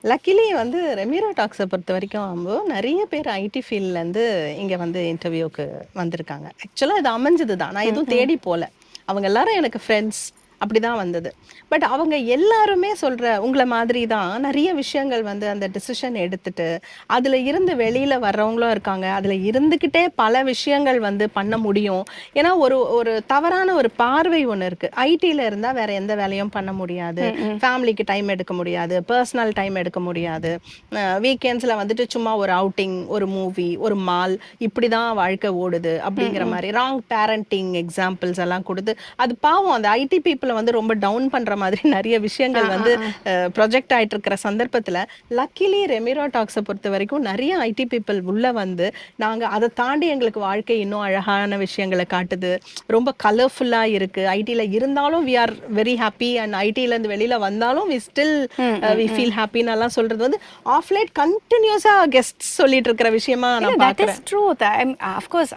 Luckily வந்து ரெமிரோ டாக்ஸை பொறுத்த வரைக்கும் நிறைய பேர் ஐடி ஃபீல்ட்லேருந்து இங்கே வந்து இன்டர்வியூக்கு வந்திருக்காங்க. ஆக்சுவலாக இது அமைஞ்சது தான், நான் ம், எதுவும் ம். தேடி போல. அவங்க எல்லாரும் எனக்கு ஃப்ரெண்ட்ஸ் அப்படி தான் வந்தது. பட் அவங்க எல்லாருமே சொல்கிற உங்களை மாதிரி தான் நிறைய விஷயங்கள் வந்து அந்த டிசிஷன் எடுத்துட்டு அதில் இருந்து வெளியில் வர்றவங்களும் இருக்காங்க. அதில் இருந்துக்கிட்டே பல விஷயங்கள் வந்து பண்ண முடியும். ஏன்னா ஒரு ஒரு தவறான ஒரு பார்வை ஒன்று இருக்குது. ஐடியில் இருந்தால் வேற எந்த வேலையும் பண்ண முடியாது, ம், ம். ஃபேமிலிக்கு டைம் எடுக்க முடியாது, பர்சனல் டைம் எடுக்க முடியாது, வீக்கெண்ட்ஸில் வந்துட்டு சும்மா ஒரு அவுட்டிங், ஒரு மூவி, ஒரு மால், இப்படி தான் வாழ்க்கை ஓடுது ம், அப்படிங்கிற ம். மாதிரி ராங் பேரண்டிங் எக்ஸாம்பிள்ஸ் எல்லாம் கொடுத்து அது பாவம் அந்த ஐடி பீப்புளை வந்து ரொம்ப டவுன் பண்ணுற மாதிரி நிறைய ஆ, விஷயங்கள் ஆ, வந்து ஆ. ப்ரொஜெக்ட் ஆயிட்டு இருக்கிற சந்தர்ப்பத்தில் லக்கிலி ரெமிரோ டாக்ஸை பொறுத்த வரைக்கும் நிறைய ஐடி பீப்புள் உள்ள வந்து நாங்கள் அதை தாண்டி எங்களுக்கு வாழ்க்கை இன்னும் அழகான விஷயங்களை காட்டுது, ரொம்ப கலர்ஃபுல்லாக இருக்குது, ஐடியில் இருந்தாலும் we are very happy, and ஐடியிலேருந்து வெளியில் வந்தாலும் வி ஸ்டில் ம், ம், வி ம். ஃபீல் ஹாப்பின்னு எல்லாம் சொல்கிறது வந்து ஆஃப் லேட் கண்டினியூஸாக கெஸ்ட் சொல்லிட்டு இருக்கிற விஷயமா இல்ல, நான் தட் இஸ் பார்க்குறேன். ட்ரூத். அஃப்கோர்ஸ்